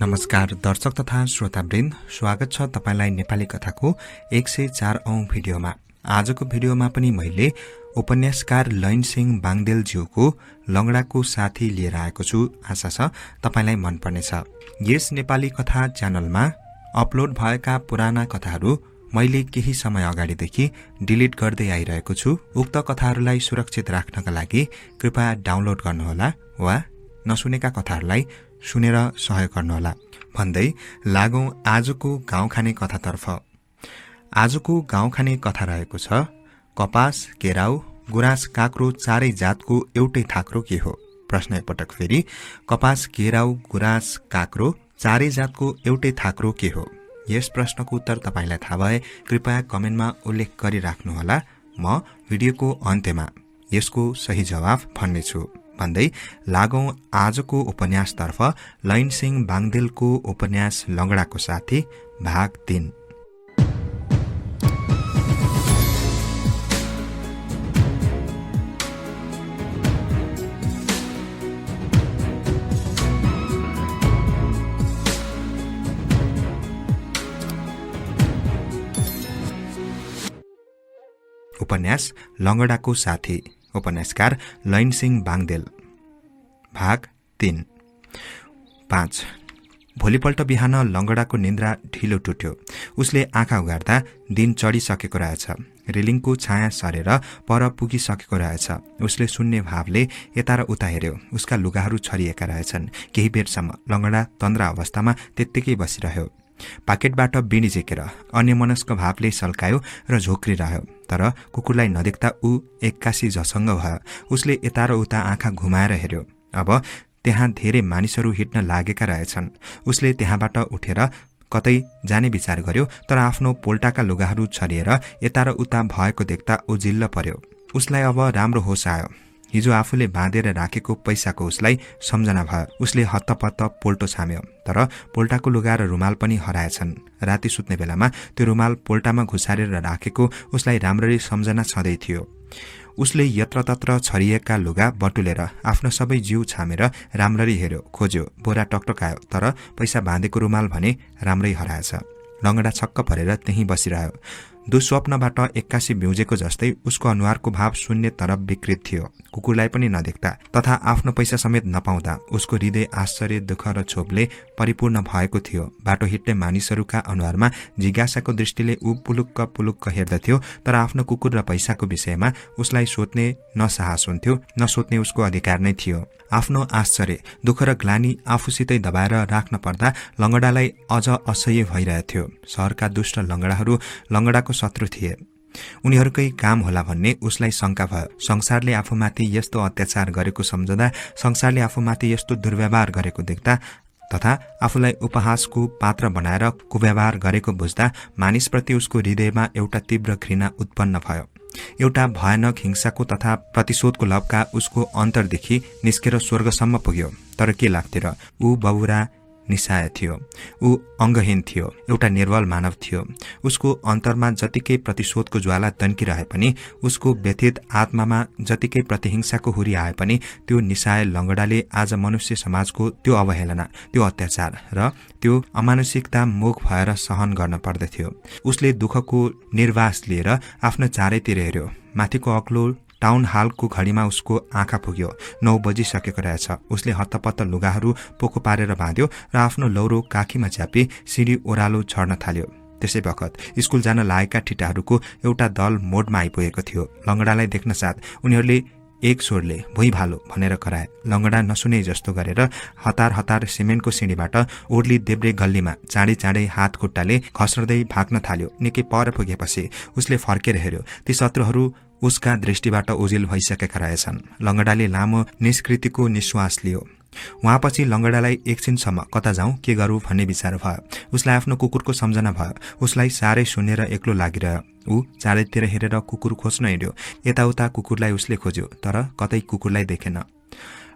नमस्कार दर्शक तथा श्रोतावृन्द, स्वागत छ तपाईलाई नेपाली कथाको 104 औं भिडियोमा। आजको भिडियोमा पनि मैले उपन्यासकार लैनसिंह बाङदेलज्यूको लंगडाको साथी लिएर आएको छु। आशा छ तपाईलाई मन पर्नेछ। यस नेपाली कथा च्यानलमा अपलोड भएका पुराना कथाहरू मैले केही समय अगाडिदेखि डिलिट गर्दै आइरहेको छु। उक्त कथाहरूलाई सुरक्षित राख्नका लागि कृपया डाउनलोड गर्नुहोला वा नसुनेका कथाहरूलाई सुनेर सहयोग गर्नुहोला भन्दै लागौं आजको गाउँ खाने कथातर्फ। आजको गाउँ खाने कथा रहेको छ कपास, केराउ, गुराँस, काँक्रो चारै जातको एउटै थाक्रो के हो? प्रश्न एकपटक फेरि, कपास, केराउ, गुराँस, काँक्रो चारै जातको एउटै थाक्रो के हो? यस प्रश्नको उत्तर तपाईलाई थाहा भए कृपया कमेन्टमा उल्लेख गरिराख्नुहोला। म भिडियोको अन्त्यमा यसको सही जवाफ भन्नेछु भन्दै लागौं आजको उपन्यासतर्फ। लैनसिंह बाङदेलको उपन्यास लंगडाको साथी भाग 3। उपन्यास लंगडाको साथी, उपन्यासकार लैनसिंह बाङदेल, भाग 3। 5। भोलिपल्ट बिहान लंगडाको निन्द्रा ढिलो टुट्यो। उसले आँखा उगार्दा दिन चढिसकेको रहेछ। रेलिङको छाया सरेर पर पुगिसकेको रहेछ। उसले शून्य भावले यता र उता हेर्यो। उसका लुगाहरू छरिएका रहेछन्। केही बेरसम्म लंगडा तन्द्रा अवस्थामा त्यत्तिकै बसिरह्यो। पाकेटबाट बिडी झिकेर अन्यमनस्क भावले सल्कायो र झोक्रिरह्यो। तर कुकुरलाई नदेख्दा ऊ एक्कासी झसङ्ग भयो। उसले यता र उता आँखा घुमाएर हेर्यो। अब त्यहाँ धेरै मानिसहरू हिँड्न लागेका रहेछन्। उसले त्यहाँबाट उठेर कतै जाने विचार गर्यो, तर आफ्नो पोल्टाका लुगाहरू छरिएर यता र उता भएको देख्दा ऊ जिल्ल पर्यो। उसलाई अब राम्रो होस आयो। हिजो आफूले बाँधेर राखेको पैसाको उसलाई सम्झना भयो। उसले हत्तपत्त पोल्टो छाम्यो, तर पोल्टाको लुगा र रुमाल पनि हराएछन्। राति सुत्ने बेलामा त्यो रुमाल पोल्टामा घुसारेर राखेको उसलाई राम्ररी सम्झना छँदै थियो। उसले यत्रतत्र छरिएका लुगा बटुलेर आफ्नो सबै जिउ छामेर राम्ररी हेर्यो, खोज्यो, बोरा टकटकायो, तर पैसा बाँधेको रुमाल भने राम्रै हराएछ। लंगडा छक्क परेर त्यहीँ बसिरह्यो। दुस्वप्नबाट एक्कासी बिउजेको जस्तै उसको अनुहारको भाव शून्य तरफ विकृत थियो। कुकुरलाई पनि नदेख्दा तथा आफ्नो पैसा समेत नपाउँदा उसको हृदय आश्चर्य, दुःख र क्षोभले परिपूर्ण भएको थियो। बाटो हिट्ने मानिसहरूका अनुहारमा जिज्ञासाको दृष्टिले ऊ पुलुक्क पुलुक्क हेर्दथ्यो, तर आफ्नो कुकुर र पैसाको विषयमा उसलाई सोध्ने न साहस हुन्थ्यो न सोध्ने उसको अधिकार नै थियो। आफ्नो आश्चर्य, दुःख र ग्लानी आफूसितै दबाएर राख्न पर्दा लंगडालाई अझ असह्य भइरहेथ्यो। शहरका दुष्ट लंगडाहरू लंगडाको शत्रु थिए। उनीहरूकै काम होला भन्ने उसलाई शंका भयो। संसारले आफूमाथि यस्तो अत्याचार गरेको सम्झदा, संसारले आफूमाथि यस्तो दुर्व्यवहार गरेको देख्दा तथा आफूलाई उपहासको पात्र बनाएर कुव्यवहार गरेको बुझ्दा मानिसप्रति उसको हृदयमा एउटा तीव्र घृणा उत्पन्न भयो। एउटा भयानक हिंसाको तथा प्रतिशोधको लपका उसको अन्तरदेखि निस्केर स्वर्गसम्म पुग्यो। तर के लाग्थ्यो र? ऊ बबुरा निशाय थियो। ऊ अंगहीन थियो, एउटा निर्बल मानव थियो। उसको अन्तरमा जतिकै प्रतिशोधको ज्वाला तन्किरहे पनि, उसको व्यथित आत्मामा जतिकै प्रतिहिंसाको हुरी आए पनि, त्यो निशाय लंगडाले आज मनुष्य समाजको त्यो अवहेलना, त्यो अत्याचार र त्यो अमानुषिकता मुख भएर सहन गर्न पर्दथ्यो। उसले दुःखको निर्वास लिएर आफ्नो चारैतिर हेर्यो। माथिको अग्लो टाउन हालको घडीमा उसको आँखा पुग्यो। 9 बजिसकेको रहेछ। उसले हत्तपत्त लुगाहरू पोको पारेर बाँध्यो र आफ्नो लौरो काखीमा च्यापी सिडी ओह्रालो चढ्न थाल्यो। त्यसै बखत स्कुल जान लागेका ठिटाहरूको एउटा दल मोडमा आइपुगेको थियो। लंगडालाई देख्न साथ उनीहरूले एक स्वरले भुइँ भालो भनेर कराए। लंगडा नसुने जस्तो गरेर हतार हतार सिमेन्टको सिँढीबाट ओर्ली देब्रे गल्लीमा चाँडै चाँडै हात खुट्टाले खस्रदै भाग्न थाल्यो। निकै पर पुगेपछि उसले फर्केर हेर्यो। ती शत्रुहरू उसका दृष्टिबाट ओझेल भइसकेका रहेछन्। लंगडाले लामो निष्कृतिको निश्वास लियो। वहाँपछि लंगडालाई एकछिनसम्म कता जाउँ, के गरौँ भन्ने विचार भयो। उसलाई आफ्नो कुकुरको सम्झना भयो। उसलाई साह्रै शून्य र एक्लो लागिरह्यो। ऊ चारैतिर हेरेर कुकुर खोज्न हिँड्यो। यताउता कुकुरलाई उसले खोज्यो, तर कतै कुकुरलाई देखेन।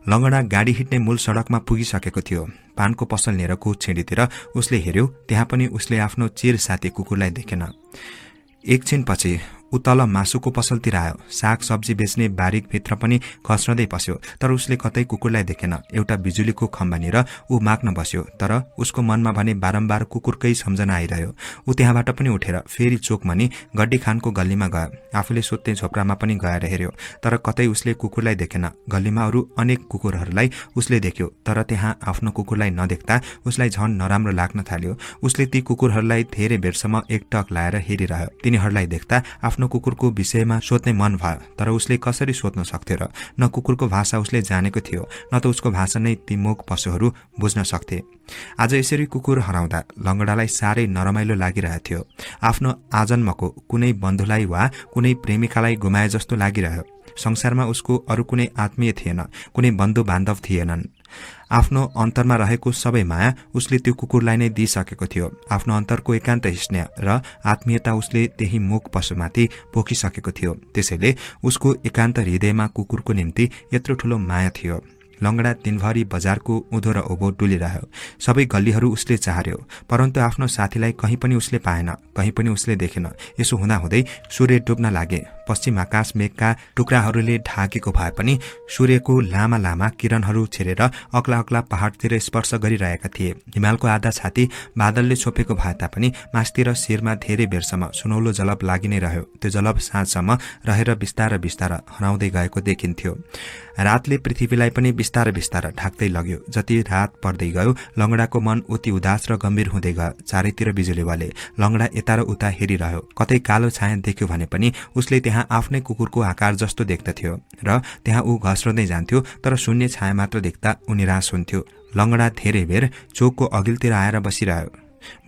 लंगडा गाडी हिँड्ने मूल सडकमा पुगिसकेको थियो। पानको पसल नेरको छिडीतिर उसले हेर्यो। त्यहाँ पनि उसले आफ्नो चिर साथी कुकुरलाई देखेन। एकछिनपछि ऊ तल मासुको पसलतिर आयो। साग सब्जी बेच्ने बारीभित्र पनि खस्रदै पस्यो, तर उसले कतै कुकुरलाई देखेन। एउटा बिजुलीको खम्बानिर ऊ माग्न बस्यो, तर उसको मनमा भने बारम्बार कुकुरकै सम्झना आइरह्यो। ऊ त्यहाँबाट पनि उठेर फेरि चोकमनी गड्डी खानको गल्लीमा गयो। आफूले सुत्ने झोपडामा पनि गएर हेर्यो, तर कतै उसले कुकुरलाई देखेन। गल्लीमा अरू अनेक कुकुरहरूलाई उसले देख्यो, तर त्यहाँ आफ्नो कुकुरलाई नदेख्दा उसलाई झन नराम्रो लाग्न थाल्यो। उसले ती कुकुरहरूलाई धेरै बेरसम्म एकटक लाएर हेरिरह्यो। तिनीहरूलाई देख्दा आफ्नो कुकुरको विषयमा सोध्ने मन भयो, तर उसले कसरी सोध्न सक्थ्यो र? न कुकुरको भाषा उसले जानेको थियो, न त उसको भाषा नै ती मूक पशुहरू बुझ्न सक्थे। आज यसरी कुकुर हराउँदा लंगडालाई साह्रै नरमाइलो लागिरहेथ्यो। आफ्नो आजन्मको कुनै बन्धुलाई वा कुनै प्रेमिकालाई गुमाए जस्तो लागिरह्यो। संसारमा उसको अरू कुनै आत्मीय थिएन, कुनै बन्धु बान्धव थिएनन्। आफ्नो अन्तरमा रहेको सबै माया उसले त्यो कुकुरलाई नै दिइसकेको थियो। आफ्नो अन्तरको एकान्त स्नेह र आत्मीयता उसले त्यही मूक पशुमाथि पोखिसकेको थियो। त्यसैले उसको एकान्त हृदयमा कुकुरको निम्ति यत्रो ठूलो माया थियो। लंगडा दिनभरि बजारको उँधो र उँभो डुलिरह्यो। सबै गल्लीहरू उसले चाह्यो, परन्तु आफ्नो साथीलाई कहीँ पनि उसले पाएन, कहीँ पनि उसले देखेन। यसो हुँदाहुँदै सूर्य डुब्न लागे। पश्चिम आकाश मेघका टुक्राहरूले ढाकेको भए पनि सूर्यको लामा लामा किरणहरू छिरेर अग्ला अग्ला पहाडतिर स्पर्श गरिरहेका थिए। हिमालको आधा छाती बादलले छोपेको भए तापनि मास्तिर शिरमा धेरै बेरसम्म सुनौलो जलप लागि नै रह्यो। त्यो जलप साँझसम्म रहेर बिस्तार बिस्तार हराउँदै गएको देखिन्थ्यो। रातले पृथ्वीलाई पनि बिस्तार बिस्तार ढाक्दै लग्यो। जति रात पर्दै गयो लंगडाको मन उति उदास र गम्भीर हुँदै गयो। चारैतिर बिजुली बले। लंगडा यता र उता हेरिरह्यो। कतै कालो छाया देख्यो भने पनि उसले त्यहाँ आफ्नै कुकुरको आकार जस्तो देख्दथ्यो र त्यहाँ ऊ घस्रदै जान्थ्यो, तर शून्य छाया मात्र देख्दा ऊ निराश हुन्थ्यो। लंगडा धेरै बेर चोकको अघिल्तिर आएर बसिरह्यो।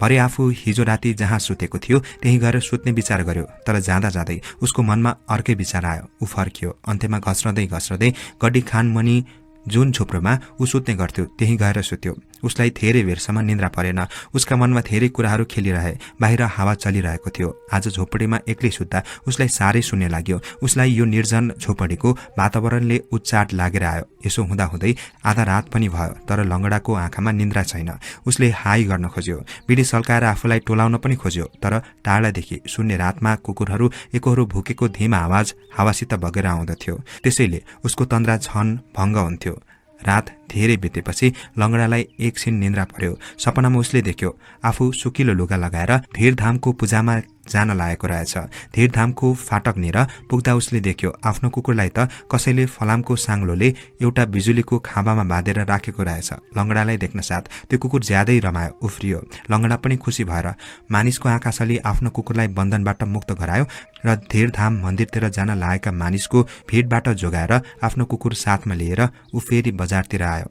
भरे आफू हिजो राति जहाँ सुतेको थियो त्यही गएर सुत्ने विचार गर्यो, तर जाँदा जाँदै उसको मनमा अर्कै विचार आयो। ऊ फर्कियो। अन्त्यमा घस्रदै घस्रदै गड्डी खान मनी जुन झोप्रोमा ऊ सुत्ने गर्थ्यो त्यही गएर सुत्यो। उसलाई धेरै बेरसम्म निन्द्रा परेन। उसका मनमा धेरै कुराहरू खेलिरहे। बाहिर हावा चलिरहेको थियो। आज झोपडीमा एक्लै सुत्दा उसलाई साह्रै शून्य लाग्यो। उसलाई यो निर्जन झोपडीको वातावरणले उच्चाट लागेर आयो। यसो हुँदाहुँदै आधा रात पनि भयो, तर लंगडाको आँखामा निन्द्रा छैन। उसले हाई गर्न खोज्यो, बिडी सल्काएर आफूलाई टोलाउन पनि खोज्यो, तर टाढादेखि शून्य रातमा कुकुरहरू एकहोरो भुकेको धीमा आवाज हावासित बगेर आउँदथ्यो। त्यसैले उसको तन्द्रा झन भङ्ग हुन्थ्यो। रात धेरै बितेपछि लंगडालाई एकछिन निन्द्रा पर्यो। सपनामा उसले देख्यो आफू सुकिलो लुगा लगाएर धीरधामको पूजामा जान लागेको रहेछ। धीरधामको फाटकनिर पुग्दा उसले देख्यो आफ्नो कुकुरलाई त कसैले फलामको साङ्लोले एउटा बिजुलीको खाँबामा बाँधेर राखेको रहेछ। लंगडालाई देख्न साथ त्यो कुकुर ज्यादै रमायो, उफ्रियो। लंगडा पनि खुसी भएर मानिसको आकाशले आफ्नो कुकुरलाई बन्धनबाट मुक्त गरायो र धीरधाम मन्दिरतिर जान लागेका मानिसको भिडबाट जोगाएर आफ्नो कुकुर साथमा लिएर ऊ फेरि बजारतिर आयो।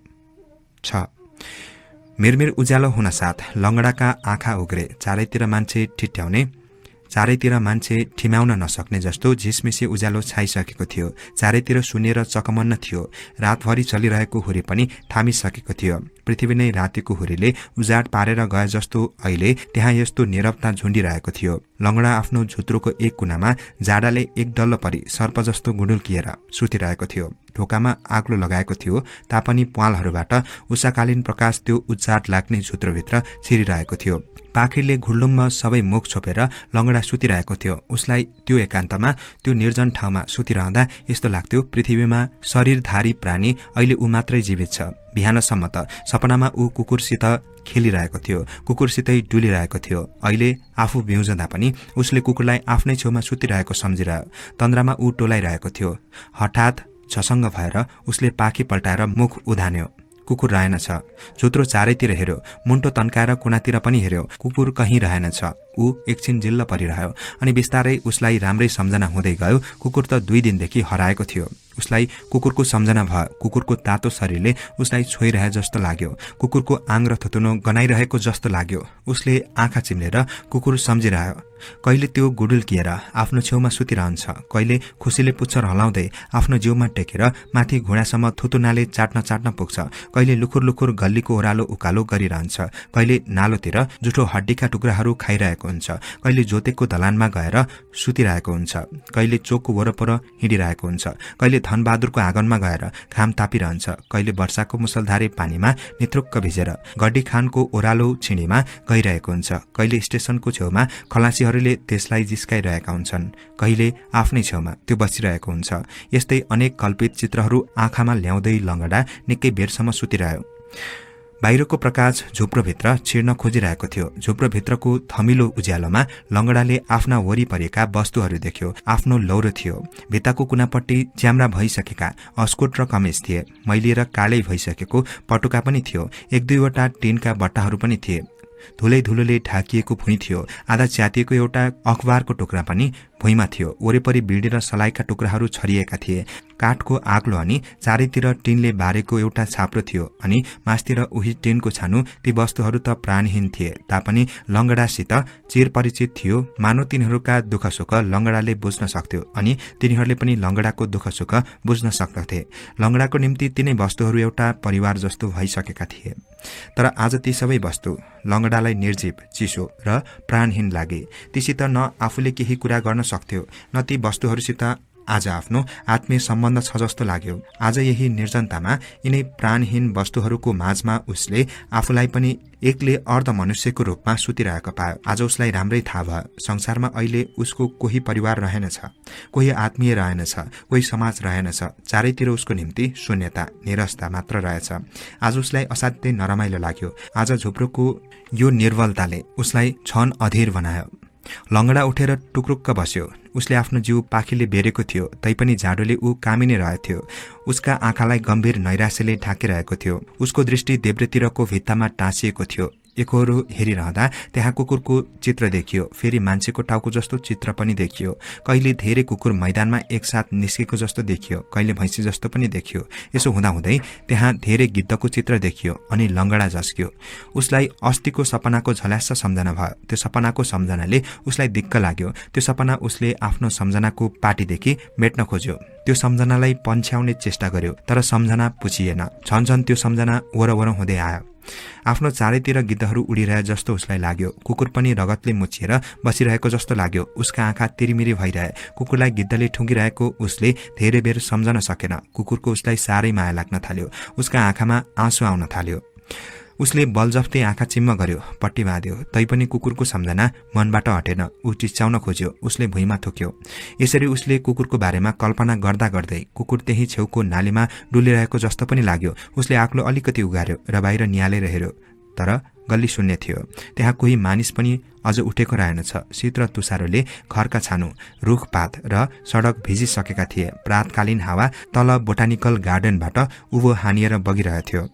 6 मिरमिर उज्यालो हुन साथ लंगडाका आँखा उग्रे। चारैतिर मान्छे ठिम्याउन नसक्ने जस्तो झिसमिसे उज्यालो छाइसकेको थियो। चारैतिर सुनेर चकमन्न थियो। रातभरि चलिरहेको हुरी पनि थामिसकेको थियो। पृथ्वी नै रातिको हुरीले उजाड पारेर गए जस्तो अहिले त्यहाँ यस्तो नीरवता झुन्डिरहेको थियो। लंगडा आफ्नो झुत्रोको एक कुनामा जाडाले एक डल्लो परी सर्प जस्तो गुडुल्किएर सुतिरहेको थियो। ढोकामा आग्लो लगाएको थियो, तापनि प्वालहरूबाट उषाकालीन प्रकाश त्यो उच्चाट लाग्ने झुत्रोभित्र छिरिरहेको थियो। पाखीले घुल्लुममा सबै मुख छोपेर लंगडा सुतिरहेको थियो। उसलाई त्यो एकान्तमा, त्यो निर्जन ठाउँमा सुतिरहँदा यस्तो लाग्थ्यो पृथ्वीमा शरीरधारी प्राणी अहिले ऊ मात्रै जीवित छ। बिहानसम्म त सपनामा ऊ कुकुरसित खेलिरहेको थियो, कुकुरसितै डुलिरहेको थियो। अहिले आफू बिउजँदा पनि उसले कुकुरलाई आफ्नै छेउमा सुतिरहेको सम्झिरह्यो। तन्द्रामा ऊ टोलाइरहेको थियो। हठात झसङ्ग भएर उसले पाखी पल्टाएर मुख उधान्यो। कुकुर रहेनछ। झुत्रो चारैतिर हेर्यो, मुन्टो तन्काएर कुनातिर पनि हेर्यो। कुकुर कहीँ रहेनछ। ऊ एकछिन जिल्ल परिरह्यो अनि बिस्तारै उसलाई राम्रै सम्झना हुँदै गयो। कुकुर त 2 दिनदेखि हराएको थियो। उसलाई कुकुरको सम्झना भयो। कुकुरको तातो शरीरले उसलाई छोइरहे जस्तो लाग्यो। कुकुरको आङ र थुतुनो गनाइरहेको जस्तो लाग्यो। उसले आँखा चिम्लेर कुकुर सम्झिरह्यो। कहिले त्यो गुडुल्किएर आफ्नो छेउमा सुतिरहन्छ, कहिले खुसीले पुच्छर हलाउँदै आफ्नो जिउमा टेकेर माथि घुँडासम्म थुतुनाले चाट्न पुग्छ, कहिले लुखुर लुखुर गल्लीको ओह्रालो उकालो गरिरहन्छ, कहिले नालोतिर जुठो हड्डीका टुक्राहरू खाइरहेको हुन्छ, कहिले जोतेको दलानमा गएर सुतिरहेको हुन्छ, कहिले चोकको वरपर हिँडिरहेको हुन्छ, कहिले धनबहादुरको आँगनमा गएर घाम तापिरहन्छ, कहिले वर्षाको मुसलधारे पानीमा निथुक्क भिजेर गड्डी खानको ओह्रालो छिँडीमा गइरहेको हुन्छ, कहिले स्टेशनको छेउमा खलासीहरूले त्यसलाई जिस्काइरहेका हुन्छन्, कहिले आफ्नै छेउमा त्यो बसिरहेको हुन्छ। यस्तै अनेक कल्पित चित्रहरू आँखामा ल्याउँदै लङ्गडा निकै बेरसम्म सुतिरह्यो। बाहिरको प्रकाश झुप्रोभित्र छिर्न खोजिरहेको थियो। झुप्रोभित्रको थमिलो उज्यालोमा लङ्गडाले आफ्ना वरिपरिका वस्तुहरू देख्यो। आफ्नो लौरो थियो, भित्ताको कुनापट्टि च्याम्रा भइसकेका अस्कोट र कमेज थिए, मैलिएर कालै भइसकेको पटुका पनि थियो, एक दुईवटा टिनका बट्टाहरू पनि थिए, धुलै धुलोले ढाकिएको भुइँ थियो, आधा च्यातिएको एउटा अखबारको टुक्रा पनि भुइँमा थियो, वरिपरि बिडी र सलाइका टुक्राहरू छरिएका थिए, काठको आग्लो अनि चारैतिर टिनले बारेको एउटा छाप्रो थियो अनि मास्तिर उही टिनको छानु। ती वस्तुहरू त प्राणहीन थिए तापनि लङ्गडासित चिर परिचित थियो, मानव तिनीहरूका दुःख सुख लङ्गडाले बुझ्न सक्थ्यो अनि तिनीहरूले पनि लङ्गडाको दुःख सुख बुझ्न सक्दथे। लङ्गडाको निम्ति तिनै वस्तुहरू एउटा परिवार जस्तो भइसकेका थिए। तर आज ती सबै वस्तु लङ्गडालाई निर्जीव, चिसो र प्राणहीन लागे। तीसित न आफूले केही कुरा गर्न सक्थ्यो, न ती वस्तुहरूसित आज आफ्नो आत्मीय सम्बन्ध छ जस्तो लाग्यो। आज यही निर्जनतामा यिनै प्राणहीन वस्तुहरूको माझमा उसले आफूलाई पनि एकले अर्ध मनुष्यको रूपमा सुतिरहेको पायो। आज उसलाई राम्रै थाहा भयो, संसारमा अहिले उसको कोही परिवार रहेनछ, कोही आत्मीय रहेनछ, कोही समाज रहेनछ, चारैतिर उसको निम्ति शून्यता, निरसता मात्र रहेछ। आज उसलाई असाध्यै नरमाइलो लाग्यो। आज झुप्रोको यो निर्बलताले उसलाई क्षण अधीर बनायो। लङ्गडा उठेर टुक्रुक्क बस्यो। उसले आफ्नो जिउ पाखीले बेरेको थियो, तैपनि जाडोले ऊ कामिने रहेथ्यो। उसका आँखालाई गम्भीर नैराश्यले ढाकिरहेको थियो। उसको दृष्टि देब्रेतिरको भित्तामा टाँसिएको थियो। एकहोरो हेरिरहँदा त्यहाँ कुकुरको चित्र देखियो, फेरि मान्छेको टाउको जस्तो चित्र पनि देखियो। कहिले धेरै कुकुर मैदानमा एकसाथ निस्केको जस्तो देखियो, कहिले भैँसी जस्तो पनि देखियो। यसो हुँदाहुँदै त्यहाँ धेरै गिद्धको चित्र देखियो अनि लङ्गडा झस्क्यो। उसलाई अस्तिको सपनाको झल्यास्स सम्झना भयो। त्यो सपनाको सम्झनाले उसलाई दिक्क लाग्यो। त्यो सपना उसले आफ्नो सम्झनाको पाटीदेखि मेट्न खोज्यो। त्यो सम्झनालाई पन्छ्याउने चेष्टा गर्यो, तर सम्झना पुछिएन। झन्झन त्यो सम्झना वरवर हुँदै आयो। आफ्नो चारैतिर गिद्धहरू उडिरहे जस्तो उसलाई लाग्यो। कुकुर पनि रगतले मुछिएर बसिरहेको जस्तो लाग्यो। उसका आँखा तिरिमिरी भइरहे। कुकुरलाई गिद्धले ठुङ्गिरहेको उसले धेरै बेर सम्झन सकेन। कुकुरको उसलाई साह्रै माया लाग्न थाल्यो। उसका आँखामा आँसु आउन थाल्यो। उसले बलजफ्ती आँखा चिम्म गर्यो, पट्टी बाँध्यो, तैपनि कुकुरको सम्झना मनबाट हटेन। ऊ चिच्याउन खोज्यो, उसले भुइँमा थुक्यो। यसरी उसले कुकुरको बारेमा कल्पना गर्दा गर्दै कुकुर त्यही छेउको नालीमा डुलिरहेको जस्तो पनि लाग्यो। उसले आक्लो अलिकति उगार्यो र बाहिर निहालेर हेर्यो, तर गल्ली शून्य थियो। त्यहाँ कोही मानिस पनि अझ उठेको रहेनछ। शीत र तुषारोले घरका छानु, रुखपात र सडक भिजिसकेका थिए। प्रातकालीन हावा तल बोटानिकल गार्डनबाट उभो हानिएर बगिरहेथ्यो।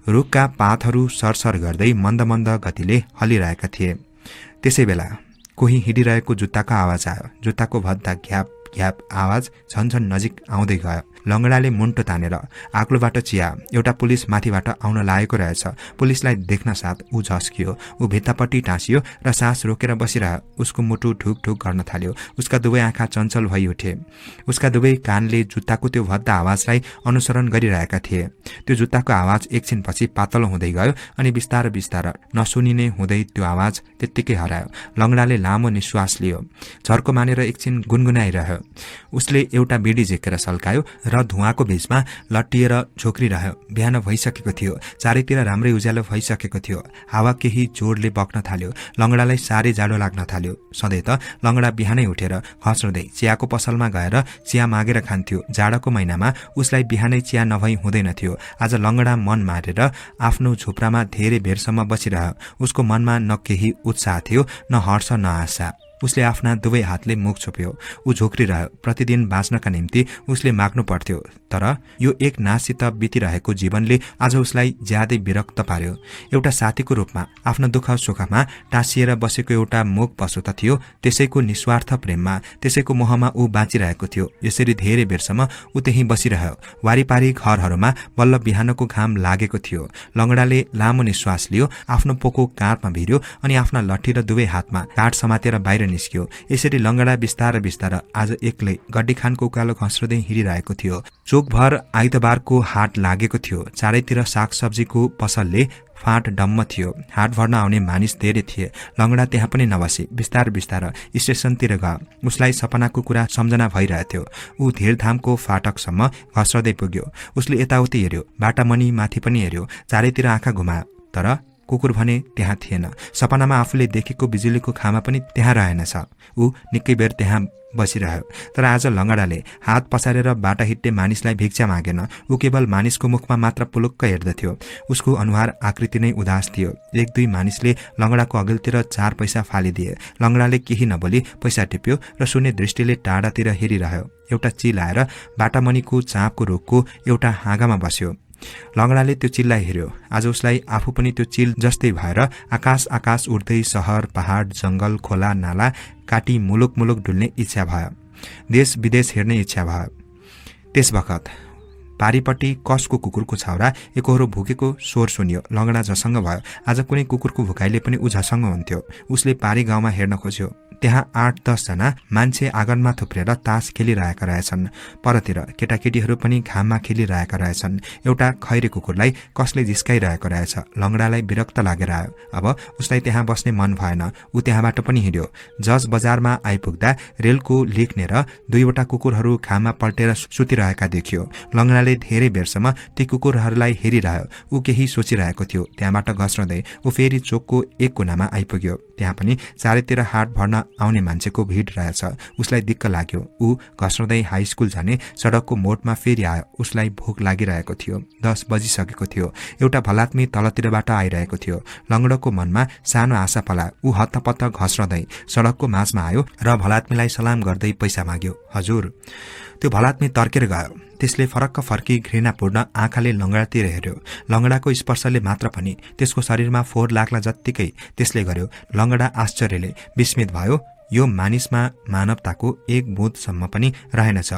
रुखका पातहरू सरसर गर्दै मन्द मन्द गतिले हलिरहेका थिए। त्यसै बेला कोही हिँडिरहेको जुत्ताको आवाज आयो। जुत्ताको भद्दा घ्याप घ्याप आवाज झन्झन नजिक आउँदै गयो। लङ्गडाले मुन्टो तानेर आक्लोबाट चिया। एउटा पुलिस माथिबाट आउन लागेको रहेछ। पुलिसलाई देख्न साथ ऊ झस्कियो। ऊ भित्तापट्टि टाँसियो र सास रोकेर बसिरह्यो। उसको मुटु ढुक ढुक गर्न थाल्यो। उसका दुवै आँखा चञ्चल भई उठे। उसका दुवै कानले जुत्ताको त्यो भद्दा आवाजलाई अनुसरण गरिरहेका थिए। त्यो जुत्ताको आवाज एकछिनपछि पातलो हुँदै गयो अनि बिस्तार बिस्तार नसुनिने हुँदै त्यो आवाज त्यत्तिकै हरायो। लङ्गडाले लामो निश्वास लियो। झर्को मानेर एकछिन गुनगुनाइरह्यो। उसले एउटा बिडी झिकेर सल्कायो र धुवाको बीचमा लट्टिएर झोक्रिरह्यो। बिहान भइसकेको थियो। चारैतिर राम्रै उज्यालो भइसकेको थियो। हावा केही जोडले बग्न थाल्यो। लङ्गडालाई साह्रै जाडो लाग्न थाल्यो। सधैँ त लङ्गडा बिहानै उठेर खस्रदै चियाको पसलमा गएर चिया मागेर खान्थ्यो। जाडोको महिनामा उसलाई बिहानै चिया नभई हुँदैनथ्यो। आज लङ्गडा मन मारेर आफ्नो झुप्रामा धेरै बेरसम्म बसिरह्यो। उसको मनमा न केही उत्साह थियो, न हर्ष, न आशा। उसले आफ्ना दुवै हातले मुख छोप्यो। ऊ झोक्रिरह्यो। प्रतिदिन बाँच्नका निम्ति उसले माग्नु पर्थ्यो, तर यो एक नाससित बितिरहेको जीवनले आज उसलाई ज्यादै विरक्त पार्यो। एउटा साथीको रूपमा आफ्नो दुःख सुखमा टाँसिएर बसेको एउटा मूक पशु त थियो। त्यसैको निस्वार्थ प्रेममा, त्यसैको मोहमा ऊ बाँचिरहेको थियो। यसरी धेरै बेरसम्म ऊ त्यहीँ बसिरह्यो। वारिपारी घरहरूमा बल्ल बिहानको घाम लागेको थियो। लङ्गडाले लामो निश्वास लियो, आफ्नो पोको काँधमा भिर्यो अनि आफ्ना लट्ठी र दुवै हातमा काठ समातेर बाहिर निस्कियो। यसरी लङ्गडा बिस्तार बिस्तार आज एक्लै गड्डी खानको उकालो घस्रदै हिँडिरहेको थियो। चोकभर आइतबारको हाट लागेको थियो। चारैतिर सागसब्जीको पसलले फाँट डम्म थियो। हाट भर्न आउने मानिस धेरै थिए। लङ्गडा त्यहाँ पनि नबसी बिस्तार बिस्तार स्टेसनतिर गयो। उसलाई सपनाको कुरा सम्झना भइरहेथ्यो। ऊ धीरधामको फाटकसम्म घस्रदै पुग्यो। उसले यताउति हेर्यो, बाटामनी माथि पनि हेर्यो, चारैतिर आँखा घुमायो, तर कुकुर भने त्यहाँ थिएन। सपनामा आफूले देखेको बिजुलीको खामा पनि त्यहाँ रहेनछ। ऊ निकै बेर त्यहाँ बसिरह्यो। तर आज लङ्गडाले हात पसारेर बाटा हिट्टे मानिसलाई भिक्षा मागेन। ऊ केवल मानिसको मुखमा मात्र पुलुक्क हेर्दथ्यो। उसको अनुहार आकृति नै उदास थियो। एक दुई मानिसले लङ्गडाको अघिल्तिर 4 पैसा फालिदिए। लङ्गडाले केही नबोली पैसा टिप्यो र शून्य दृष्टिले टाढातिर हेरिरह्यो। एउटा चिल आएर बाटामणिको चाँपको रुखको एउटा हाँगामा बस्यो। लङ्गडाले त्यो चिललाई हेर्यो। आज उसलाई आफू पनि त्यो चिल जस्तै भएर आकाश आकाश उड्दै सहर पहाड जंगल खोला नाला काटी मुलुक मुलुक डुल्ने इच्छा भयो। देश विदेश हेर्ने इच्छा भयो। त्यसबखत पारीपट्टि कसको कुकुरको छाउरा एकहोरो भुकेको स्वर सुनियो। लङ्गडा झसङ्ग भयो। आज कुनै कुकुरको भुकाइले पनि ऊ झसङ्ग हुन्थ्यो। उसले पारी गाउँमा हेर्न खोज्यो। त्यहाँ 8-10 जना मान्छे आँगनमा थुप्रेर तास खेलिरहेका रहेछन्। परतिर केटाकेटीहरू पनि घाममा खेलिरहेका रहेछन्। एउटा खैरे कुकुरलाई कसले जिस्काइरहेको रहेछ। लङ्गडालाई विरक्त लागेर आयो। अब उसलाई त्यहाँ बस्ने मन भएन। ऊ त्यहाँबाट पनि हिँड्यो। जज बजारमा आइपुग्दा रेलको लेख्नेर 2वटा कुकुरहरू घाममा पल्टेर सुतिरहेका देखियो। लङ्गडाले धेरै बेरसम्म ती कुकुरहरूलाई हेरिरह्यो। ऊ केही सोचिरहेको थियो। त्यहाँबाट घस्रदै ऊ फेरि चोकको एक कुनामा आइपुग्यो। त्यहाँ पनि चारैतिर हाट भर्न आउने मान्छेको भिड रहेछ। उसलाई दिक्क लाग्यो। ऊ घस्रदै हाई स्कुल जाने सडकको मोडमा फेरि आयो। उसलाई भोक लागिरहेको थियो। 10 बजिसकेको थियो। एउटा भलात्मी तलतिरबाट आइरहेको थियो। लङ्गडोको मनमा सानो आशा पला। ऊ हत्तपत्त घस्रदै सडकको माझमा आयो र भलात्मीलाई सलाम गर्दै पैसा माग्यो। हजुर। त्यो भलात्मी तर्केर गयो। त्यसले फरक्क फर्की घृणापूर्ण आँखाले लङ्गडातिर हेर्यो। लङ्गडाको स्पर्शले मात्र पनि त्यसको शरीरमा फोहोर लाग्ला जत्तिकै त्यसले गर्यो। लङ्गडा आश्चर्यले विस्मित भयो। यो मानिसमा मानवताको एक बुँदसम्म पनि रहेनछ।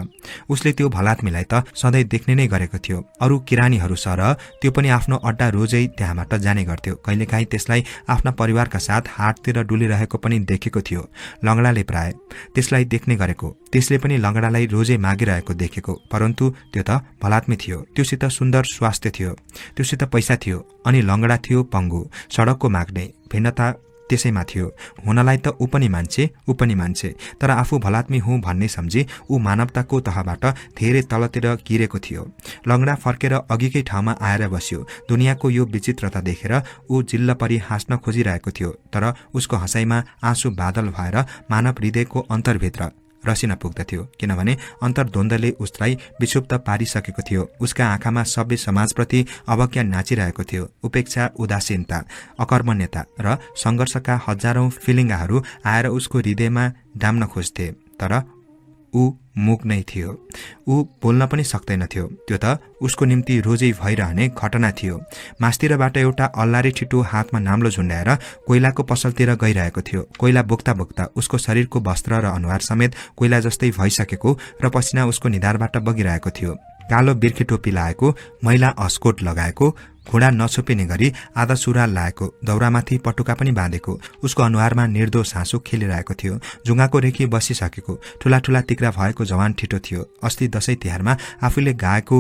उसले त्यो भलात्मीलाई त सधैँ देख्ने नै गरेको थियो। अरू किरानीहरू सरह त्यो पनि आफ्नो अड्डा रोजै त्यहाँबाट जाने गर्थ्यो। कहिलेकाहीँ त्यसलाई आफ्ना परिवारका साथ हाटतिर डुलिरहेको पनि देखेको थियो। लङ्गडाले प्राय त्यसलाई देख्ने गरेको। त्यसले पनि लङ्गडालाई रोजै मागिरहेको देखेको। परन्तु त्यो त भलात्मी थियो। त्योसित सुन्दर स्वास्थ्य थियो। त्योसित पैसा थियो। अनि लङ्गडा थियो पङ्गु। सडकको माग्ने। भिन्नता त्यसैमा थियो। हुनलाई त ऊ पनि मान्छे तर आफू भलात्मी हुँ भन्ने सम्झी ऊ मानवताको तहबाट धेरै तलतिर गिरेको थियो। लङ्गडा फर्केर अघिकै ठाउँमा आएर बस्यो। दुनियाँको यो विचित्रता देखेर ऊ जिल्ल परि हाँस्न खोजिरहेको थियो। तर उसको हँसाइमा आँसु बादल भएर मानव हृदयको अन्तरभित्र रसिन पुग्दथ्यो। किनभने अन्तर्द्वन्द्वले उसलाई विक्षुब्ध पारिसकेको थियो। उसका आँखामा सभ्य समाजप्रति अवज्ञा नाचिरहेको थियो। उपेक्षा, उदासीनता, अकर्मण्यता र सङ्घर्षका हजारौं फिलिङ्गाहरू आएर उसको हृदयमा डाम्न खोज्थे। तर ऊ मुख नै थियो। ऊ बोल्न पनि सक्दैनथ्यो। त्यो त उसको निम्ति रोजै भइरहने घटना थियो। मास्तिरबाट एउटा अल्लारे छिटो हातमा नाम्लो झुन्डाएर कोइलाको पसलतिर गइरहेको थियो। कोइला बोक्दा बोक्दा उसको शरीरको वस्त्र र अनुहार समेत कोइला जस्तै भइसकेको र पसिना उसको निधारबाट बगिरहेको थियो। कालो बिर्खे टोपी लाएको, मैला अस्कोट लगाएको, घुँडा नछोपिने गरी आधा सुराल लाएको, दौरामाथि पटुका पनि बाँधेको। उसको अनुहारमा निर्दोष हाँसो खेलिरहेको थियो। जुङ्गाको रेखी बसिसकेको, ठूला ठूला तिक्रा भएको जवान ठिटो थियो। अस्ति दशैं तिहारमा आफूले गाएको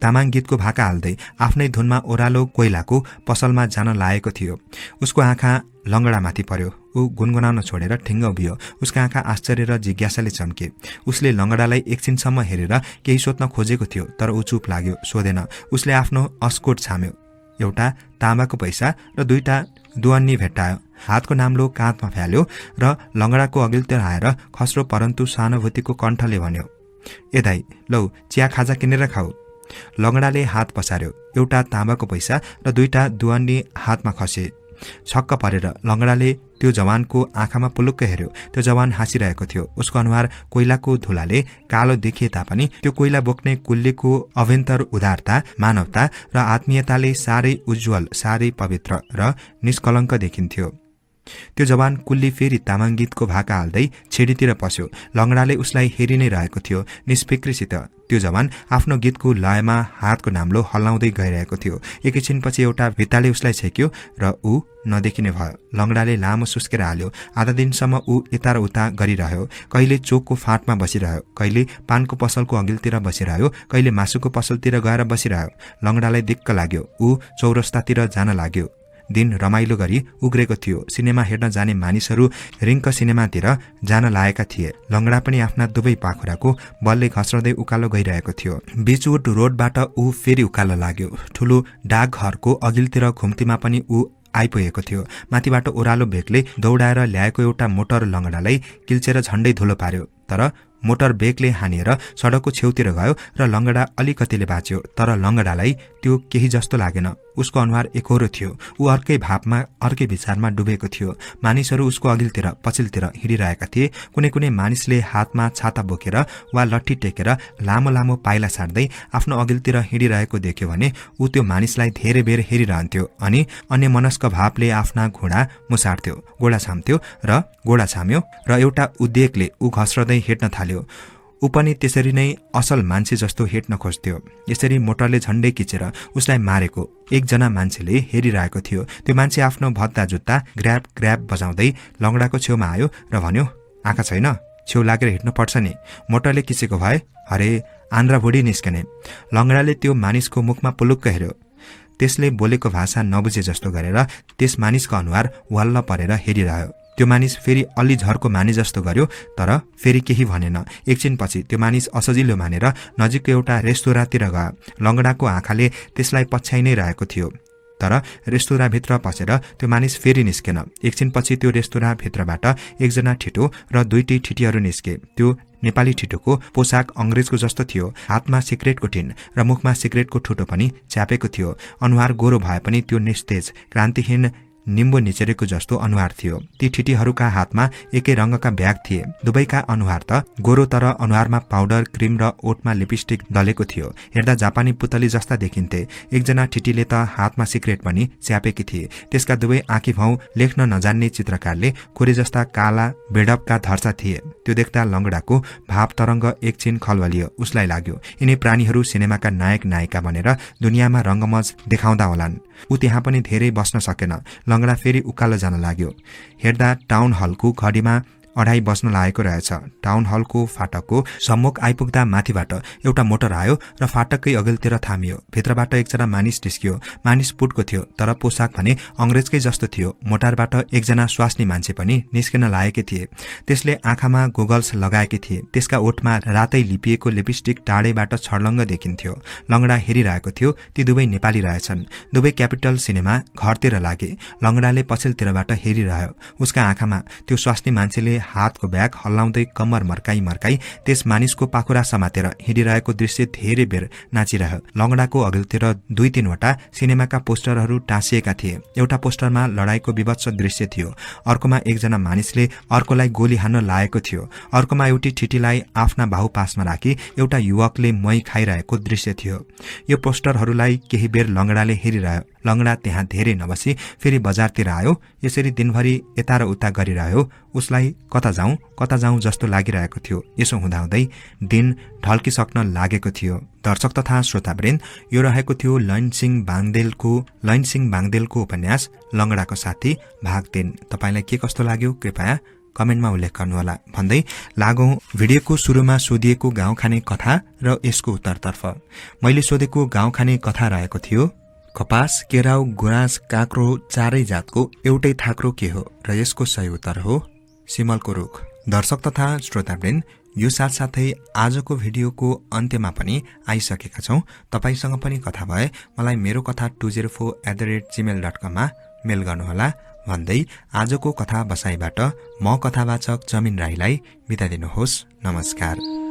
तामाङ गीतको भाका हाल्दै आफ्नै धुनमा ओह्रालो कोइलाको पसलमा जान लागेको थियो। उसको आँखा लङ्गडामाथि पर्यो। ऊ गुनगुनाउन छोडेर ठिङ्ग उभियो। उसका आँखा आश्चर्य र जिज्ञासाले चम्के। उसले लङ्गडालाई एकछिनसम्म हेरेर केही सोध्न खोजेको थियो। तर ऊ चुप लाग्यो, सोधेन। उसले आफ्नो अस्कोट छाम्यो। एउटा ताँबाको पैसा र 2टा दुअन्नी भेट्टायो। हातको नाम्लो काँधमा फ्याल्यो र लङ्गडाको अघिल्तिर आएर खस्रो परन्तु सहानुभूतिको कण्ठले भन्यो, ए दाइ, लौ चिया खाजा किनेर खाऊ। लङ्गडाले हात पसार्यो। एउटा ताँबाको पैसा र 2टा दुअन्नी हातमा खसे। छक्क परेर लङ्गडाले त्यो जवानको आँखामा पुलुक्क हेर्यो। त्यो जवान हाँसिरहेको थियो। उसको अनुहार कोइलाको धुलाले कालो देखिए तापनि त्यो कोइला बोक्ने कुल्लीको अभ्यन्तर उदारता, मानवता र आत्मीयताले साह्रै उज्जवल, साह्रै पवित्र र निष्कलङ्क देखिन्थ्यो। त्यो जवान कुल्ली फेरि तामाङ गीतको भाका हाल्दै छेडीतिर पस्यो। लंगडाले उसलाई हेरि नै रहेको थियो निष्फिक्रीसित। त्यो जवान आफ्नो गीतको लयमा हातको नाम्लो हल्लाउँदै गइरहेको थियो। एकैछिनपछि एउटा भित्ताले उसलाई छेक्यो र ऊ नदेखिने भयो। लंगडाले लामो सुस्केर हाल्यो। आधा दिनसम्म ऊ यता र उता गरिरह्यो। कहिले चोकको फाँटमा बसिरह्यो, कहिले पानको पसलको अघिल्तिर बसिरह्यो, कहिले मासुको पसलतिर गएर बसिरह्यो। लंगडालाई दिक्क लाग्यो। ऊ चौरस्तातिर जान लाग्यो। दिन रमाइलो गरी उग्रेको थियो। सिनेमा हेर्न जाने मानिसहरू रिङ्क सिनेमातिर जान लागेका थिए। लंगडा पनि आफ्ना दुवै पाखुराको बलले घस्रदै उकालो गइरहेको थियो। बीचवुड रोडबाट ऊ फेरि उकालो लाग्यो। ठूलो डाकघरको अघिल्तिर घुम्तीमा पनि ऊ आइपुगेको थियो। माथिबाट ओह्रालो बेगले दौडाएर ल्याएको एउटा मोटर लंगडालाई किल्चेर झण्डै धुलो पार्यो। तर मोटर बेगले हानेर सडकको छेउतिर गयो र लंगडा अलिकतिले बाँच्यो। तर लंगडालाई त्यो केही जस्तो लागेन। उसको अनुहार एकोरो थियो। ऊ अर्कै भावमा, अर्कै विचारमा डुबेको थियो। मानिसहरू उसको अघिल्तिर पछिल्तिर हिँडिरहेका थिए। कुनै कुनै मानिसले हातमा छाता बोकेर वा लट्ठी टेकेर लामो लामो पाइला सार्दै आफ्नो अघिल्तिर हिँडिरहेको देख्यो भने ऊ त्यो मानिसलाई धेरै बेर हेरिरहन्थ्यो अनि अन्य मनस्क भावले आफ्ना घोडा मुसार्थ्यो, गोडा छाम्यो र एउटा उद्वेगले ऊ घस्रदै हिँड्न थाल्यो। ऊ पनि त्यसरी नै असल मान्छे जस्तो हिँड्न खोज्थ्यो। यसरी मोटरले झण्डै किचेर उसलाई मारेको एकजना मान्छेले हेरिरहेको थियो। त्यो मान्छे आफ्नो भद्दा जुत्ता ग्र्याब ग्र्याब बजाउँदै लंगडाको छेउमा आयो र भन्यो, आँखा छैन? छेउ लागेर हिँड्नुपर्छ नि। मोटरले किचेको भए अरे आन्द्रा भुडी निस्कने। लंगडाले त्यो मानिसको मुखमा पुलुक्क हेर्यो। त्यसले बोलेको भाषा नबुझे जस्तो गरेर त्यस मानिसको अनुहार वाल्ल परेर हेरिरह्यो। त्यो मानिस फेरि अलि झर्को माने जस्तो गर्यो, तर फेरि केही भनेन। एकछिनपछि त्यो मानिस असजिलो मानेर नजिकको एउटा रेस्तोराँतिर गयो। लंगडाको आँखाले त्यसलाई पछ्याइ नै रहेको थियो। तर रेस्तोराँभित्र पसेर त्यो मानिस फेरि निस्केन। एकछिनपछि त्यो रेस्तोराँभित्रबाट एकजना ठिटो र दुईटी ठिटीहरू निस्के। त्यो नेपाली ठिटोको पोसाक अंग्रेजको जस्तो थियो। हातमा सिगरेटको टिन र मुखमा सिगरेटको ठुटो पनि च्यापेको थियो। अनुहार गोरो भए पनि त्यो निस्तेज क्रान्तिहीन निम्बु निचेरेको जस्तो अनुहार थियो। ती ठिटीहरूका हातमा एकै रंगका ब्याग थिए। दुवैका अनुहार त गोरो, तर अनुहारमा पाउडर, क्रिम र ओठमा लिपस्टिक दलेको थियो। हेर्दा जापानी पुतली जस्ता देखिन्थे। एकजना ठिटीले त हातमा सिगरेट पनि च्यापेकी थिए। त्यसका दुवै आँखी भाउ लेख्न नजान्ने चित्रकारले कोरे जस्ता काला बेडपका धर्सा थिए। त्यो देख्दा लंगडाको भाव तरंग एकछिन खलबलियो। उसलाई लाग्यो यिनै प्राणीहरू सिनेमाका नायक नायिका बनेर दुनियाँमा रंगमज देखाउँदा होलान्। ऊ त्यहाँ पनि धेरै बस्न सकेन। लंगडा फेरि उकालो जान लाग्यो। हेर्दा टाउन हलको घडीमा 2:30 बज्न लागेको रहेछ। टाउन हलको फाटकको सम्मुख आइपुग्दा माथिबाट एउटा मोटर आयो र फाटककै अघिल्तिर थामियो। भित्रबाट एकजना मानिस निस्कियो। मानिस पुटको थियो, तर पोसाक भने अंग्रेजकै जस्तो थियो। मोटरबाट एकजना स्वास्नी मान्छे पनि निस्किन लागेकी थिए। त्यसले आँखामा गोगल्स लगाएकी थिए। त्यसका ओठमा रातै लिपिएको लिपस्टिक टाढैबाट छर्लङ्ग देखिन्थ्यो। लंगडा हेरिरहेको थियो। ती दुवै नेपाली रहेछन्। दुवै क्यापिटल सिनेमा घरतिर लागे। लंगडाले पछिल्तिरबाट हेरिरह्यो। उसका आँखामा त्यो स्वास्नी मान्छेले हातको ब्याग हल्लाउँदै कम्मर मर्काई त्यस मानिसको पाखुरा समातेर हिँडिरहेको दृश्य धेरै बेर नाचिरह्यो। लंगडाको अघिल्तिर 2-3 वटा सिनेमाका पोस्टरहरू टाँसिएका थिए। एउटा पोस्टरमा लडाईको विभत्स दृश्य थियो। अर्कोमा एकजना मानिसले अर्कोलाई गोली हान्न लागेको थियो। अर्कोमा एउटी ठिटीलाई आफ्ना बाहु पासमा राखी एउटा युवकले मही खाइरहेको दृश्य थियो। यो पोस्टरहरूलाई केही बेर लंगडाले हेरिरह्यो। लंगडा त्यहाँ धेरै नबसी फेरि बजारतिर आयो। यसरी दिनभरि यता र उता गरिरह्यो। उसलाई कता जाउँ जस्तो लागिरहेको थियो। यसो हुँदाहुँदै दिन ढल्किसक्न लागेको थियो। दर्शक तथा श्रोतावृन्द, यो रहेको थियो लैनसिंह बाङदेलको उपन्यास लंगडाको साथी भाग 3। तपाईलाई के कस्तो लाग्यो कृपया कमेन्टमा उल्लेख गर्नुहोला। भन्दै लागौं भिडियोको सुरुमा सोधिएको गाउँ खाने कथा र यसको उत्तरतर्फ। मैले सोधेको गाउँ खाने कथा रहेको थियो, कपास, केराउ, गुराँस, काँक्रो चारै जातको एउटै थाक्रो के हो? र यसको सही उत्तर हो सिमलको रुख। दर्शक तथा श्रोतावृन्द, यो साथसाथै आजको भिडियोको अन्त्यमा पनि आइसकेका छौं। तपाईसँग पनि कथा भए मलाई मेरो कथा 204@gmail.com मा मेल गर्नुहोला भन्दै आजको कथा बसाइबाट म कथावाचक जमिन राईलाई बिदा दिनुहोस्। नमस्कार।